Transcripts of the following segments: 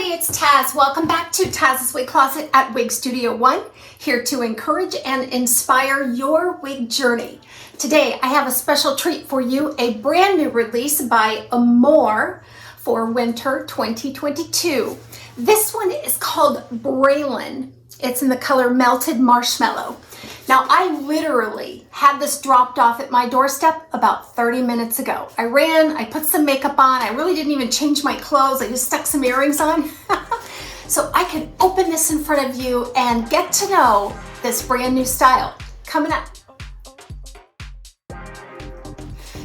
everybody, it's Taz. Welcome back to Taz's Wig Closet at Wig Studio One, here to encourage and inspire your wig journey. Today, I have a special treat for you, a brand new release by Amore for winter 2022. This one is called Braylon. It's in the color Melted Marshmallow. Now, I literally had this dropped off at my doorstep about 30 minutes ago. I ran, I put some makeup on, I really didn't even change my clothes, I just stuck some earrings on. So I could open this in front of you and get to know this brand new style. Coming up.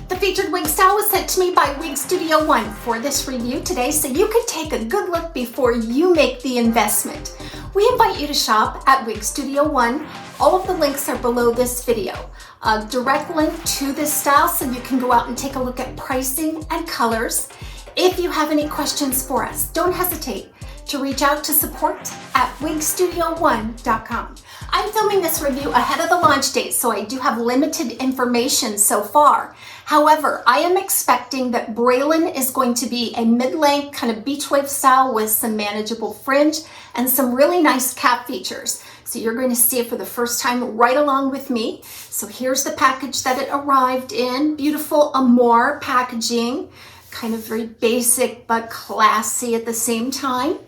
The featured wig style was sent to me by Wig Studio One for this review today, so you could take a good look before you make the investment. We invite you to shop at Wig Studio One. All of the links are below this video. A direct link to this style so you can go out and take a look at pricing and colors. If you have any questions for us, don't hesitate to reach out to support@wigstudio1.com. I'm filming this review ahead of the launch date, so I do have limited information so far. However, I am expecting that Braylon is going to be a mid-length kind of beach wave style with some manageable fringe and some really nice cap features. So you're going to see it for the first time right along with me. So here's the package that it arrived in. Beautiful Amore packaging, kind of very basic but classy at the same time.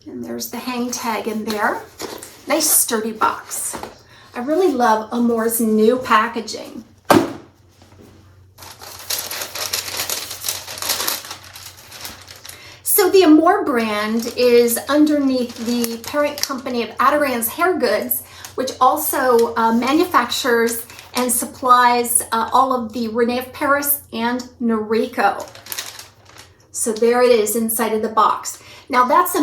And there's the hang tag in there. Nice sturdy box. I really love Amore's new packaging. So the Amore brand is underneath the parent company of Artisan's Hair Goods, which also manufactures and supplies all of the Rene of Paris and Noriko. So there it is inside of the box. Now that's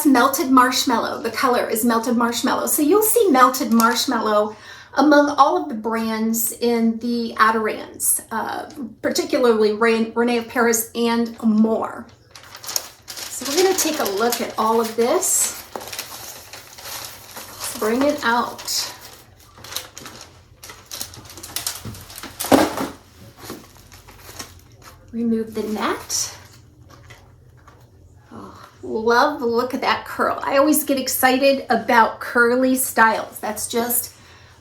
melted marshmallow. The color is melted marshmallow. So you'll see melted marshmallow among all of the brands in the Artisans, particularly Rene of Paris and Amore. So we're going to take a look at all of this. Let's bring it out. Remove the net. Oh, love the look of that curl. I always get excited about curly styles. That's just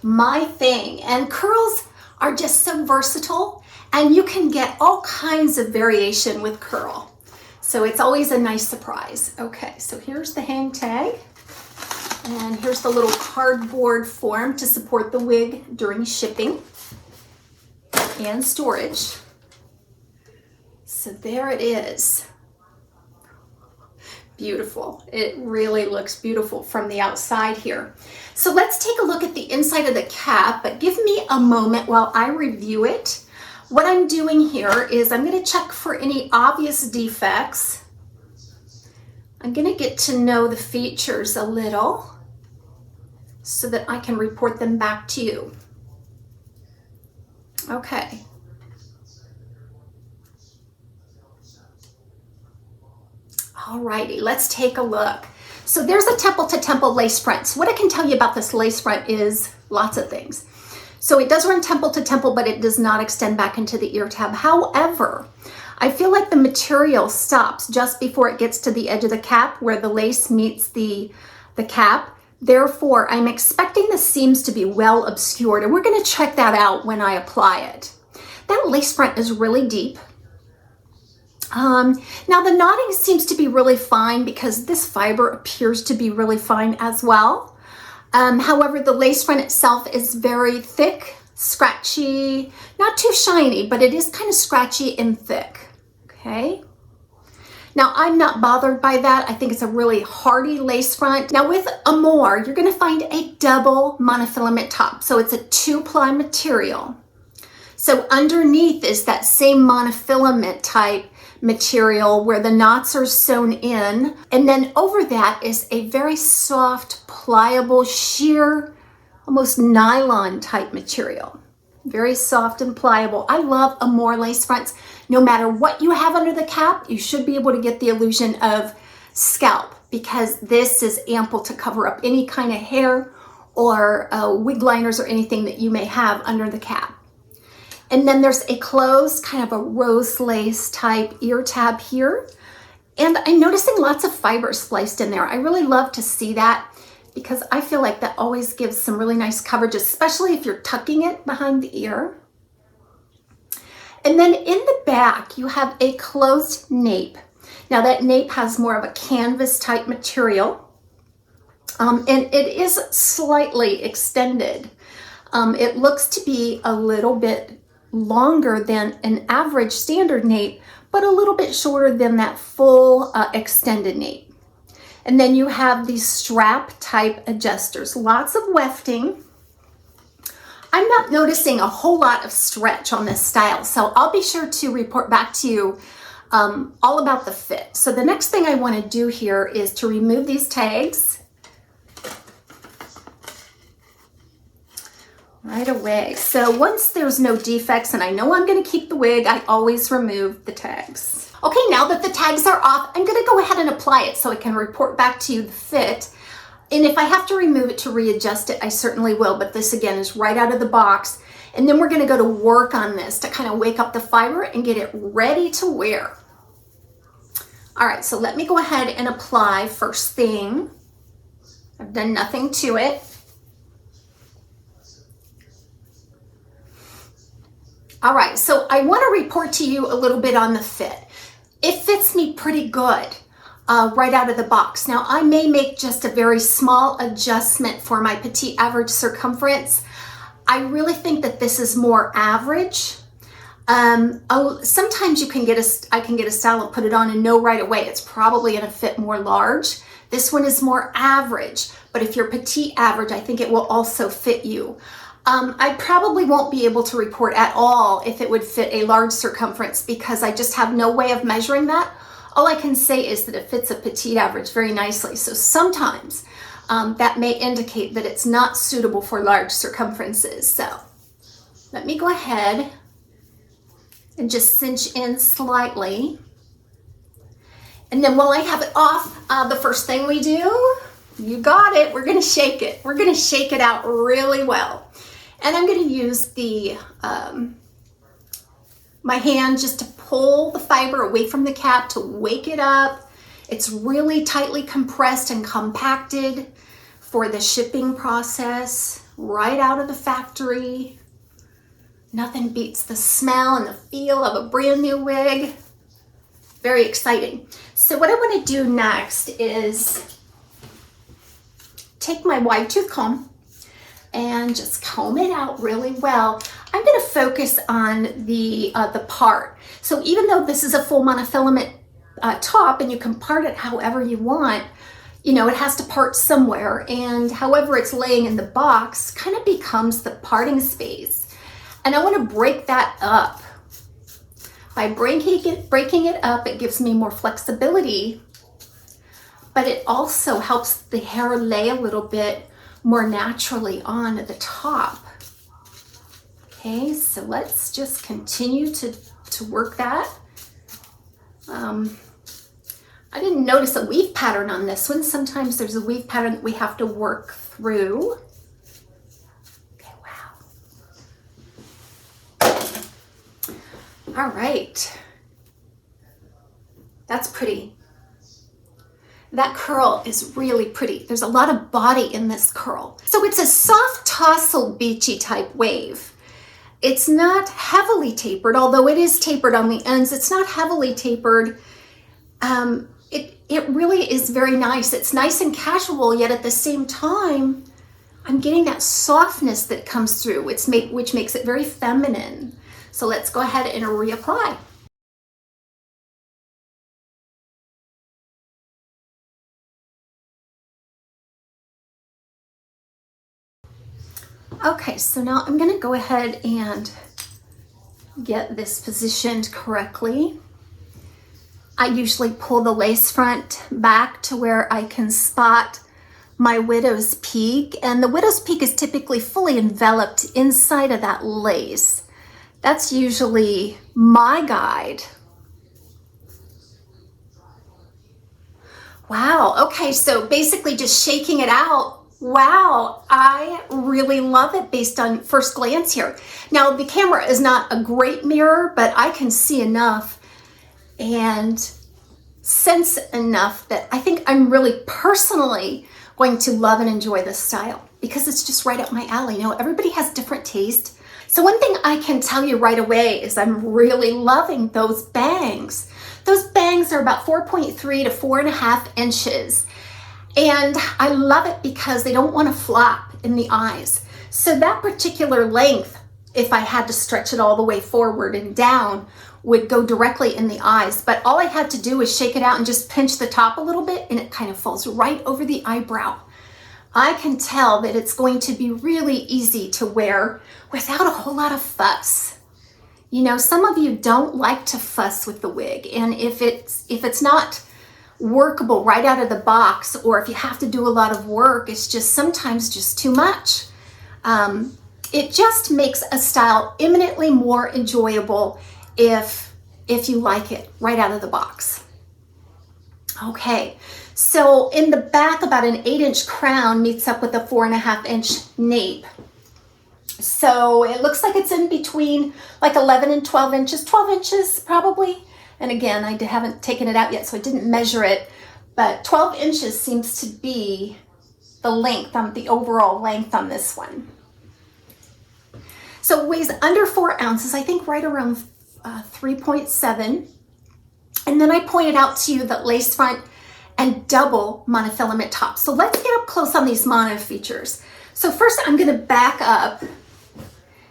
my thing. And curls are just so versatile, and you can get all kinds of variation with curl. So it's always a nice surprise. Okay, so here's the hang tag. And here's the little cardboard form to support the wig during shipping and storage. So there it is. Beautiful. It really looks beautiful from the outside here. So let's take a look at the inside of the cap, but give me a moment while I review it. What I'm doing here is I'm going to check for any obvious defects. I'm going to get to know the features a little so that I can report them back to you. Okay. Alrighty, let's take a look. So there's a temple to temple lace front. So what I can tell you about this lace front is lots of things. So it does run temple to temple, but it does not extend back into the ear tab. However, I feel like the material stops just before it gets to the edge of the cap where the lace meets the cap. Therefore, I'm expecting the seams to be well obscured, and we're going to check that out when I apply it. That lace front is really deep. Now the knotting seems to be really fine because this fiber appears to be really fine as well. However, the lace front itself is very thick, scratchy, not too shiny, but it is kind of scratchy and thick, okay? Now, I'm not bothered by that. I think it's a really hardy lace front. Now, with Amore, you're gonna find a double monofilament top. So it's a 2-ply material. So underneath is that same monofilament type material where the knots are sewn in, and then over that is a very soft, pliable, sheer, almost nylon type material. Very soft and pliable. I love Amore lace fronts. No matter what you have under the cap, you should be able to get the illusion of scalp because this is ample to cover up any kind of hair or wig liners or anything that you may have under the cap. And then there's a closed kind of a rose lace type ear tab here. And I'm noticing lots of fibers spliced in there. I really love to see that because I feel like that always gives some really nice coverage, especially if you're tucking it behind the ear. And then in the back, you have a closed nape. Now that nape has more of a canvas type material, and it is slightly extended. It looks to be a little bit longer than an average standard nape, but a little bit shorter than that full extended nape. And then you have these strap type adjusters, lots of wefting. I'm not noticing a whole lot of stretch on this style, so I'll be sure to report back to you all about the fit. So the next thing I want to do here is to remove these tags right away. So once there's no defects and I know I'm going to keep the wig, I always remove the tags. Okay, now that the tags are off, I'm going to go ahead and apply it so I can report back to you the fit. And if I have to remove it to readjust it, I certainly will. But this again is right out of the box. And then we're going to go to work on this to kind of wake up the fiber and get it ready to wear. All right, so let me go ahead and apply first thing. I've done nothing to it. All right, so I want to report to you a little bit on the fit. It fits me pretty good right out of the box. Now, I may make just a very small adjustment for my petite average circumference. I really think that this is more average. Sometimes I can get a style and put it on and know right away it's probably going to fit more large. This one is more average, but if you're petite average, I think it will also fit you. I probably won't be able to report at all if it would fit a large circumference because I just have no way of measuring that. All I can say is that it fits a petite average very nicely. So sometimes that may indicate that it's not suitable for large circumferences. So let me go ahead and just cinch in slightly. And then while I have it off, the first thing we do, you got it, we're gonna shake it. We're gonna shake it out really well. And I'm going to use the my hand just to pull the fiber away from the cap to wake it up. It's really tightly compressed and compacted for the shipping process right out of the factory. Nothing beats the smell and the feel of a brand new wig. Very exciting. So what I want to do next is take my wide tooth comb and just comb it out really well. I'm going to focus on the part. So even though this is a full monofilament top and you can part it however you want, you know, it has to part somewhere, and however it's laying in the box kind of becomes the parting space. And I want to break that up. By breaking it up, it gives me more flexibility, but it also helps the hair lay a little bit more naturally on the top. Okay, so let's just continue to work that. I didn't notice a weave pattern on this one. Sometimes there's a weave pattern that we have to work through. Okay, wow. All right. That's pretty. That curl is really pretty. There's a lot of body in this curl. So it's a soft tousled beachy type wave. It's not heavily tapered, although it is tapered on the ends. It's not heavily tapered. It really is very nice. It's nice and casual, yet at the same time, I'm getting that softness that comes through, which makes it very feminine. So let's go ahead and reapply. Okay, so now I'm going to go ahead and get this positioned correctly. I usually pull the lace front back to where I can spot my widow's peak, and the widow's peak is typically fully enveloped inside of that lace. That's usually my guide. Wow, okay, so basically just shaking it out. Wow, I really love it based on first glance here. Now, the camera is not a great mirror, but I can see enough. And sense enough that I think I'm really personally going to love and enjoy this style because it's just right up my alley. You know, everybody has different taste. So one thing I can tell you right away is I'm really loving those bangs. Those bangs are about 4.3 to 4.5 inches. And I love it because they don't want to flop in the eyes. So that particular length, if I had to stretch it all the way forward and down, would go directly in the eyes. But all I had to do was shake it out and just pinch the top a little bit, and it kind of falls right over the eyebrow. I can tell that it's going to be really easy to wear without a whole lot of fuss. You know, some of you don't like to fuss with the wig, and if it's not workable right out of the box, or if you have to do a lot of work, it's just sometimes just too much. It just makes a style eminently more enjoyable if you like it right out of the box. Okay, so in the back, about an 8-inch crown meets up with a 4.5-inch nape. So it looks like it's in between like 11 and 12 inches, 12 inches probably. And again, I haven't taken it out yet, so I didn't measure it, but 12 inches seems to be the length, the overall length on this one. So it weighs under 4 ounces, I think right around 3.7. And then I pointed out to you that lace front and double monofilament top. So let's get up close on these mono features. So first I'm gonna back up,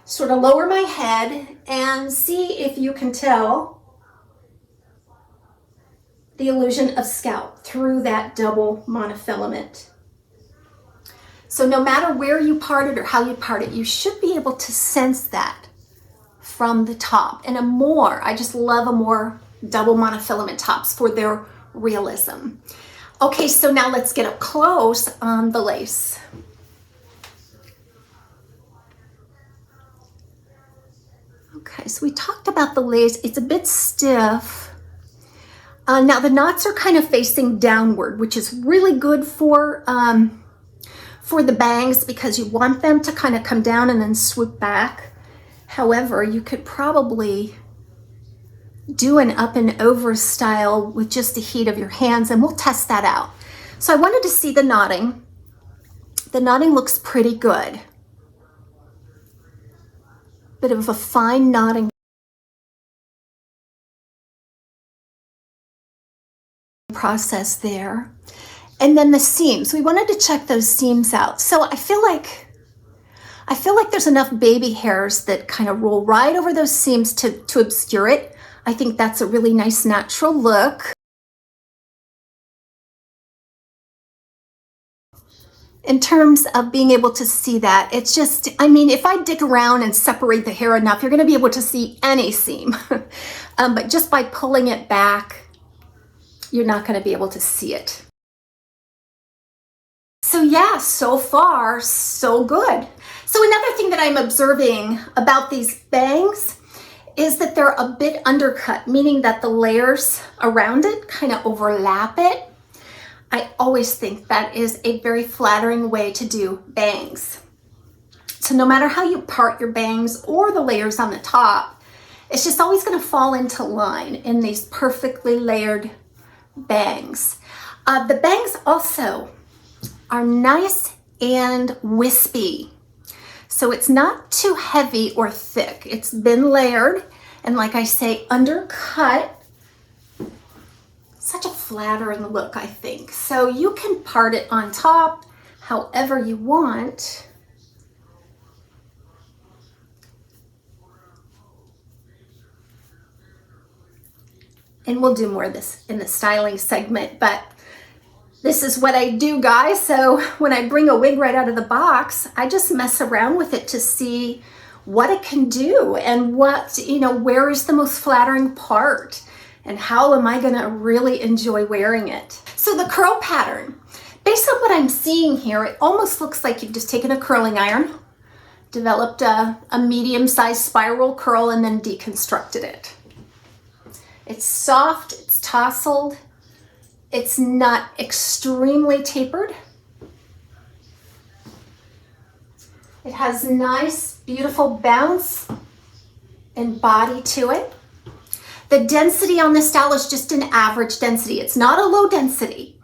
sort of lower my head and see if you can tell the illusion of scalp through that double monofilament. So no matter where you part it or how you part it, you should be able to sense that from the top. And Amore, I just love Amore double monofilament tops for their realism. Okay, so now let's get up close on the lace. Okay, so we talked about the lace. It's a bit stiff. Now the knots are kind of facing downward, which is really good for the bangs because you want them to kind of come down and then swoop back. However, you could probably do an up and over style with just the heat of your hands, and we'll test that out. So I wanted to see the knotting. The knotting looks pretty good. Bit of a fine knotting process there. And then the seams, we wanted to check those seams out. So I feel like there's enough baby hairs that kind of roll right over those seams to obscure it. I think that's a really nice natural look. In terms of being able to see that, it's just, I mean, if I dig around and separate the hair enough, you're gonna be able to see any seam. But just by pulling it back, you're not gonna be able to see it. So yeah, so far, so good. So another thing that I'm observing about these bangs is that they're a bit undercut, meaning that the layers around it kind of overlap it. I always think that is a very flattering way to do bangs. So no matter how you part your bangs or the layers on the top, it's just always going to fall into line in these perfectly layered bangs. The bangs also are nice and wispy. So it's not too heavy or thick. It's been layered and, like I say, undercut. Such a flattering look, I think. So you can part it on top however you want. And we'll do more of this in the styling segment, but this is what I do, guys. So when I bring a wig right out of the box, I just mess around with it to see what it can do and what, you know, where is the most flattering part and how am I gonna really enjoy wearing it. So the curl pattern, based on what I'm seeing here, it almost looks like you've just taken a curling iron, developed a medium-sized spiral curl, and then deconstructed it. It's soft, it's tousled, it's not extremely tapered. It has nice, beautiful bounce and body to it. The density on this style is just an average density. It's not a low density,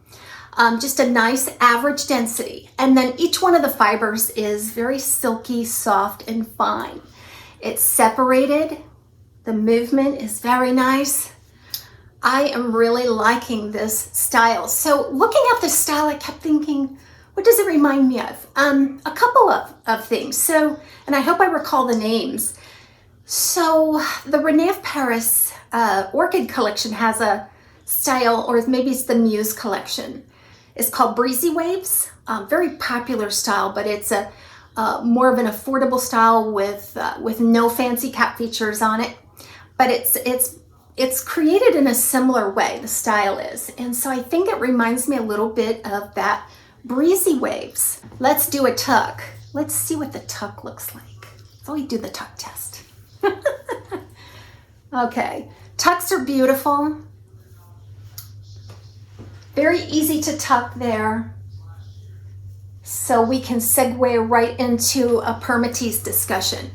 just a nice average density. And then each one of the fibers is very silky, soft, and fine. It's separated. The movement is very nice. I am really liking this style. So looking at this style, I kept thinking, what does it remind me of? A couple of things. So, and I hope I recall the names. So the Rene of Paris Orchid collection has a style, or maybe it's the Muse collection. It's called Breezy Waves. Very popular style, but it's a more of an affordable style with no fancy cap features on it. But it's created in a similar way, the style is. And so I think it reminds me a little bit of that Breezy Waves. Let's do a tuck. Let's see what the tuck looks like. So we do the tuck test. Okay, tucks are beautiful. Very easy to tuck there. So we can segue right into a permatease discussion.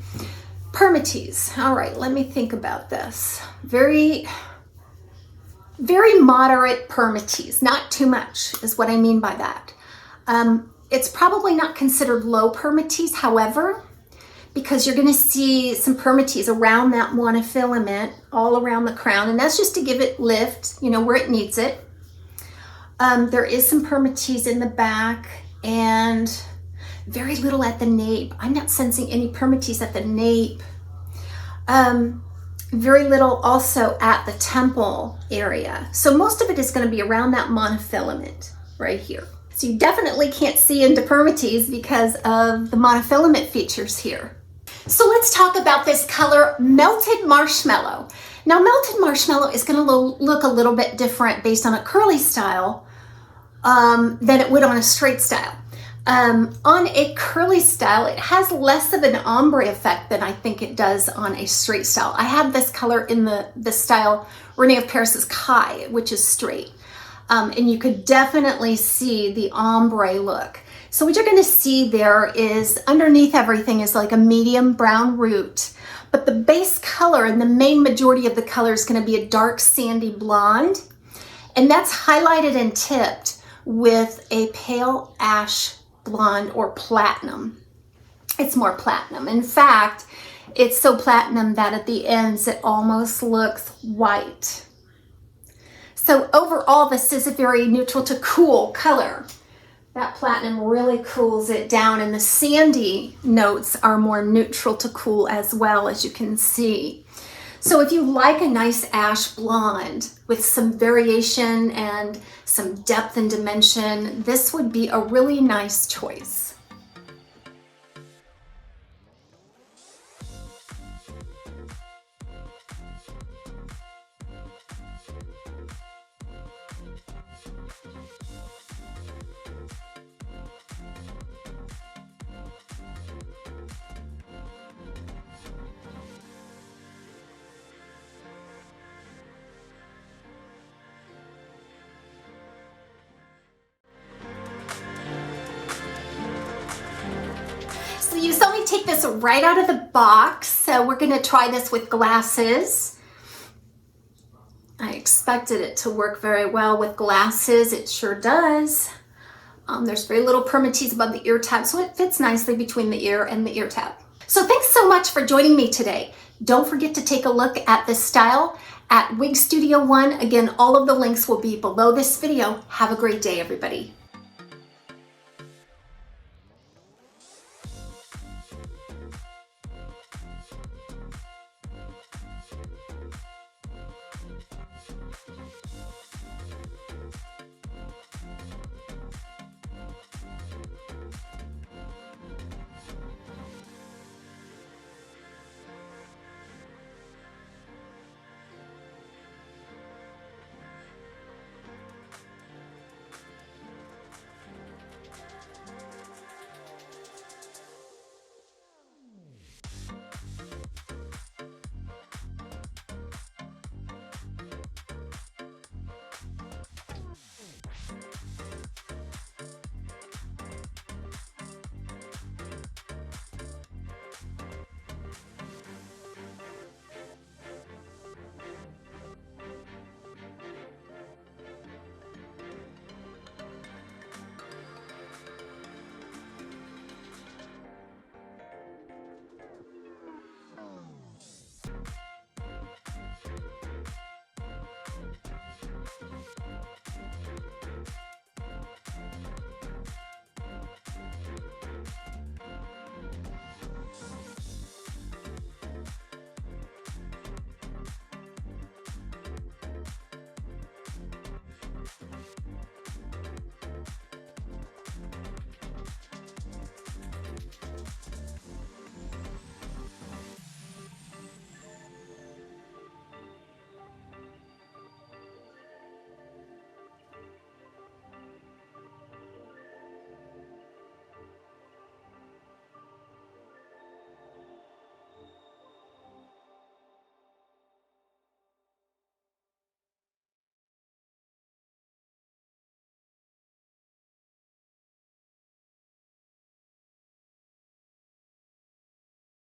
Permatease, all right, let me think about this. Very moderate permatease, not too much is what I mean by that. It's probably not considered low permatease, however, because you're gonna see some permatease around that monofilament, all around the crown, and that's just to give it lift, you know, where it needs it. There is some permatease in the back and very little at the nape. I'm not sensing any permatease at the nape. Very little also at the temple area. So most of it is going to be around that monofilament right here. So you definitely can't see into permatease because of the monofilament features here. So let's talk about this color, Melted Marshmallow. Now Melted Marshmallow is going to look a little bit different based on a curly style than it would on a straight style. On a curly style, it has less of an ombre effect than I think it does on a straight style. I have this color in the style Rene of Paris's Kai, which is straight. And you could definitely see the ombre look. So what you're going to see there is underneath everything is like a medium brown root, but the base color and the main majority of the color is going to be a dark sandy blonde. And that's highlighted and tipped with a pale ash blonde or platinum. It's more platinum. In fact, it's so platinum that at the ends it almost looks white. So overall, this is a very neutral to cool color. That platinum really cools it down, and the sandy notes are more neutral to cool as well, as you can see. So if you like a nice ash blonde with some variation and some depth and dimension, this would be a really nice choice. So you saw me take this right out of the box. So we're gonna try this with glasses. I expected it to work very well with glasses. It sure does. There's very little permatease above the ear tab, so it fits nicely between the ear and the ear tab. So thanks so much for joining me today. Don't forget to take a look at this style at Wig Studio One. Again, all of the links will be below this video. Have a great day, everybody.